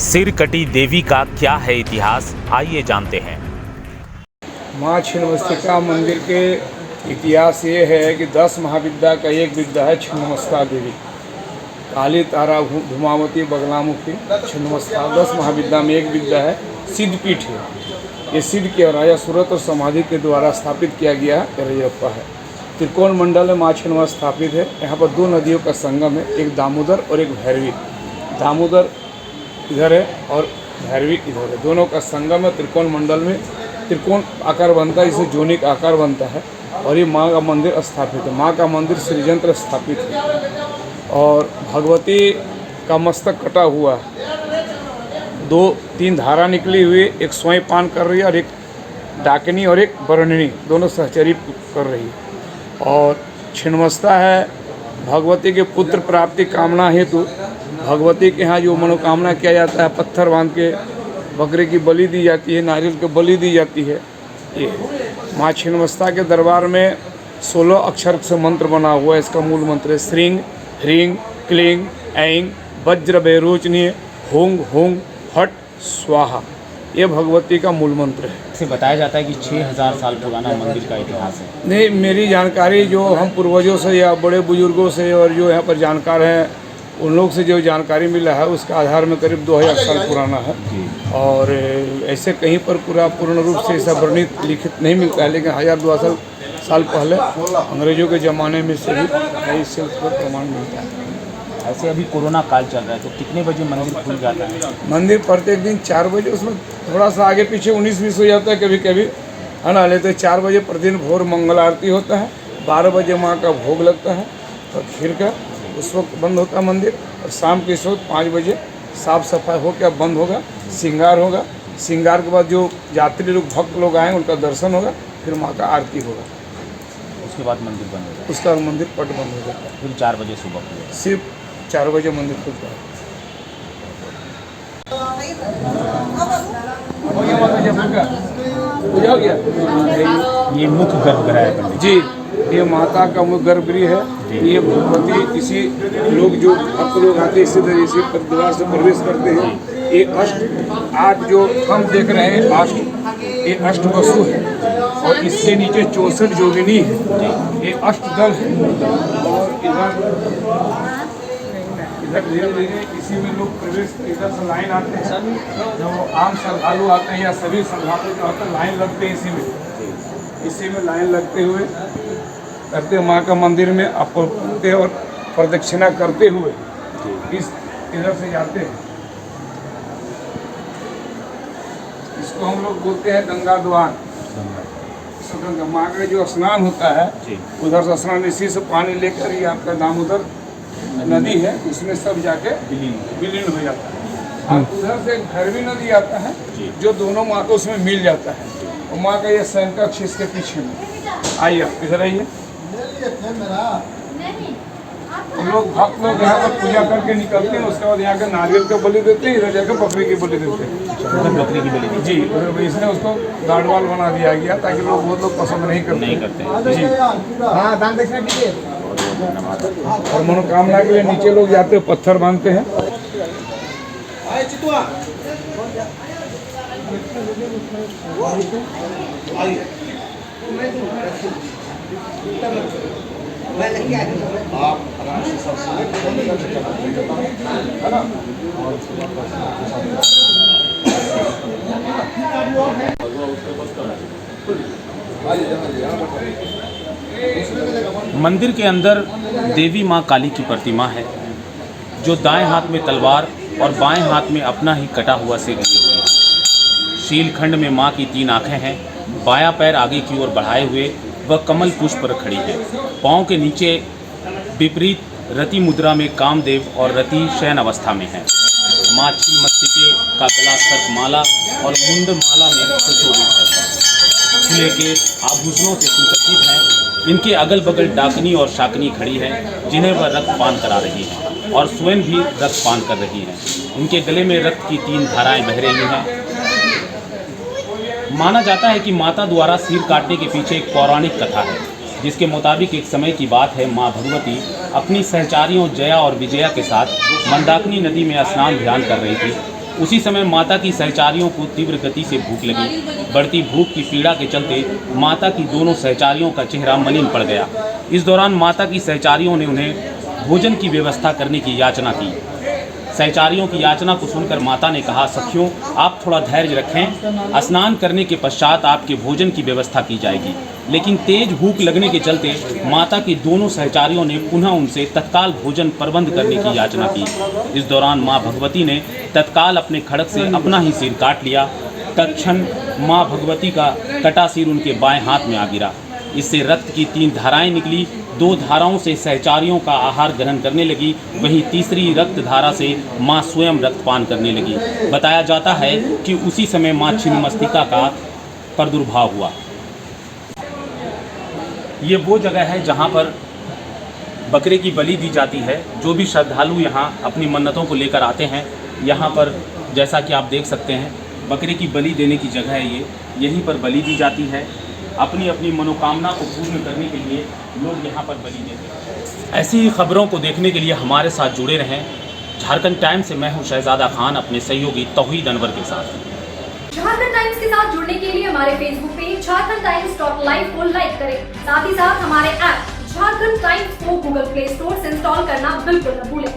सिरकटी देवी का क्या है इतिहास, आइए जानते हैं। माँ छिन्नमस्तिका मंदिर के इतिहास ये है कि 10 महाविद्या का एक विद्या है छिन्नमस्तिका देवी। काली, तारा, धूमावती, बगलामुखी, छिन्नमस्तिका 10 महाविद्या में एक विद्या है। सिद्धपीठ है। ये सिद्ध के राजा सूरत और समाधि के द्वारा स्थापित किया गया रजरप्पा है। त्रिकोण मंडल में माँ छिन्नमस्तिका स्थापित है। यहाँ पर 2 नदियों का संगम है, एक दामोदर और एक भैरवी। दामोदर इधर है और भैरवी इधर है, दोनों का संगम है। त्रिकोण मंडल में त्रिकोण आकार बनता है, इसे जोनी का आकार बनता है और ये माँ का मंदिर स्थापित है। माँ का मंदिर श्रीयंत्र स्थापित है और भगवती का मस्तक कटा हुआ है। 2-3 धारा निकली हुई, एक स्वयं पान कर रही है और एक डाकिनी और एक वर्णिनी, दोनों सहचरी कर रही है। और छिन्नमस्तिका है भगवती के पुत्र प्राप्ति कामना हेतु भगवती के यहाँ जो मनोकामना किया जाता है, पत्थर बांध के बकरे की बलि दी जाती है, नारियल की बलि दी जाती है। ये माँ छिन्नमस्तिका के दरबार में 16 अक्षर से मंत्र बना हुआ है। इसका मूल मंत्र है श्रींग ह्रींग क्लींग ऐंग वज्र बेरोचनीय होंग होंग फट स्वाहा। ये भगवती का मूल मंत्र है। से बताया जाता है कि 6000 साल पुराना मंदिर का इतिहास है। नहीं, मेरी जानकारी जो हम पूर्वजों से या बड़े बुजुर्गों से और जो यहाँ पर जानकार हैं उन लोग से जो जानकारी मिला है उसका आधार में करीब 2000 साल पुराना है। और ऐसे कहीं पर पूर्ण रूप से ऐसा वर्णित लिखित नहीं मिलता है, लेकिन 1000-2000 साल पहले अंग्रेजों के ज़माने में से भी इससे उस पर प्रमाण मिलता है। ऐसे अभी कोरोना काल चल रहा है तो कितने बजे मंदिर खुल जाता है? मंदिर प्रत्येक दिन 4 बजे, उसमें थोड़ा सा आगे पीछे 19-20 हो जाता है कभी कभी, है ना। लेते 4 बजे प्रतिदिन भोर मंगल आरती होता है, 12 बजे माँ का भोग लगता है और खीर का, उस वक्त बंद होता है मंदिर। और शाम के इस वक्त 5 बजे साफ़ सफाई हो के बंद होगा, श्रृंगार होगा। श्रृंगार के बाद जो यात्री लोग भक्त लोग आएँ उनका दर्शन होगा, फिर माँ का आरती होगा। उसके बाद मंदिर बंद हो जाता है। उसका मंदिर पट बंद हो जाता है। फिर 4 बजे सुबह खुलेगा। सिर्फ 4 बजे मंदिर खुलता है। हो गया। ये मुख्य गर्भगृह है पंडित जी, ये माता का मुख्य गर्भगृह है। ये भगवती इसी लोग जो भक्त लोग आते हैं इसी तरह इसी द्वार से प्रवेश करते हैं। ये 8 जो हम देख रहे हैं 8, ये अष्टवसु है और इसके नीचे 64 जोगिनी है। ये अष्टदल है और इधर धीरे धीरे इसी में लोग प्रवेश, इधर से लाइन आते हैं। जब आम श्रद्धालु आते हैं या सभी श्रद्धालु जो आते हैं लाइन लगते हैं इसी में लाइन लगते हुए करते माँ का मंदिर में अपने और प्रदक्षिणा करते हुए इस इधर से जाते हैं। इसको हम लोग बोलते हैं गंगा द्वार। गंगा माँ का जो स्नान होता है उधर से स्नान, इसी से पानी लेकर ये आपका दामोदर नदी है उसमें सब जाके विलीन हो जाता है। और उधर से एक भैरवी नदी आता है जो दोनों माँ को उसमें मिल जाता है। और माँ का ये शंकर इसके पीछे में। आइए आप इधर आइए। हम लोग भक्त लोग यहाँ पर पूजा करके निकलते हैं, उसके बाद यहाँ के नारियल का बलि देते हैं, इधर जाकर बकरी की बलि देते हैं। बकरी की बलि जी, इसने उसको गार्डवाल बना दिया गया ताकि लोग बहुत लोग पसंद नहीं करते जी। हाँ, दान दक्षिणा कीजिए। और मनोकामना के लिए नीचे लोग जाते हैं, पत्थर बांधते हैं। मंदिर के अंदर देवी माँ काली की प्रतिमा है जो दाएं हाथ में तलवार और बाएं हाथ में अपना ही कटा हुआ सिर लिए हुए है। शीलखंड में माँ की 3 आंखें हैं। बायां पैर आगे की ओर बढ़ाए हुए वह कमल पुष्प पर खड़ी है। पाँव के नीचे विपरीत रति मुद्रा में कामदेव और रति शयन अवस्था में है। माँ छिन्नमस्तिका का गला सर्पमाला और मुंड माला में सुशोभित है। खुले केस आभूषणों से सुसज्जित हैं। इनके अगल बगल डाकनी और शाकनी खड़ी हैं जिन्हें वह रक्तपान करा रही हैं और स्वयं भी रक्तपान कर रही हैं। इनके गले में रक्त की 3 धाराएं बह रही हैं। माना जाता है कि माता द्वारा सिर काटने के पीछे एक पौराणिक कथा है जिसके मुताबिक एक समय की बात है, माँ भगवती अपनी सहचारियों जया और विजया के साथ मंदाकिनी नदी में स्नान ध्यान कर रही थी। उसी समय माता की सहचारियों को तीव्र गति से भूख लगी। बढ़ती भूख की पीड़ा के चलते माता की दोनों सहचारियों का चेहरा मलिन पड़ गया। इस दौरान माता की सहचारियों ने उन्हें भोजन की व्यवस्था करने की याचना की। सहचारियों की याचना को सुनकर माता ने कहा, सखियों आप थोड़ा धैर्य रखें, स्नान करने के पश्चात आपके भोजन की व्यवस्था की जाएगी। लेकिन तेज भूख लगने के चलते माता की दोनों सहचारियों ने पुनः उनसे तत्काल भोजन प्रबंध करने की याचना की। इस दौरान माँ भगवती ने तत्काल अपने खड़ग से अपना ही सिर काट लिया। तत्क्षण माँ भगवती का कटा सिर उनके बाएं हाथ में आ गिरा। इससे रक्त की 3 धाराएं निकली। 2 धाराओं से सहचारियों का आहार ग्रहण करने लगी, वहीं तीसरी रक्त धारा से माँ स्वयं रक्तपान करने लगी। बताया जाता है कि उसी समय माँ छिन्नमस्तिका का प्रादुर्भाव हुआ। ये वो जगह है जहाँ पर बकरे की बलि दी जाती है। जो भी श्रद्धालु यहाँ अपनी मन्नतों को लेकर आते हैं, यहाँ पर जैसा कि आप देख सकते हैं बकरे की बलि देने की जगह है ये। यहीं पर बलि दी जाती है। अपनी अपनी मनोकामना को पूर्ण करने के लिए लोग यहाँ पर बलि देते हैं। ऐसी ही खबरों को देखने के लिए हमारे साथ जुड़े रहें। झारखंड टाइम्स से मैं हूँ शहजादा खान अपने सहयोगी तौहीद अनवर के साथ। झारखंड टाइम्स के साथ जुड़ने के लिए हमारे फेसबुक पेज झारखंड-टाइम्स.live को लाइक करें। साथ ही साथ हमारे ऐप झारखंड टाइम्स को गूगल प्ले स्टोर से इंस्टॉल करना बिल्कुल न भूलें।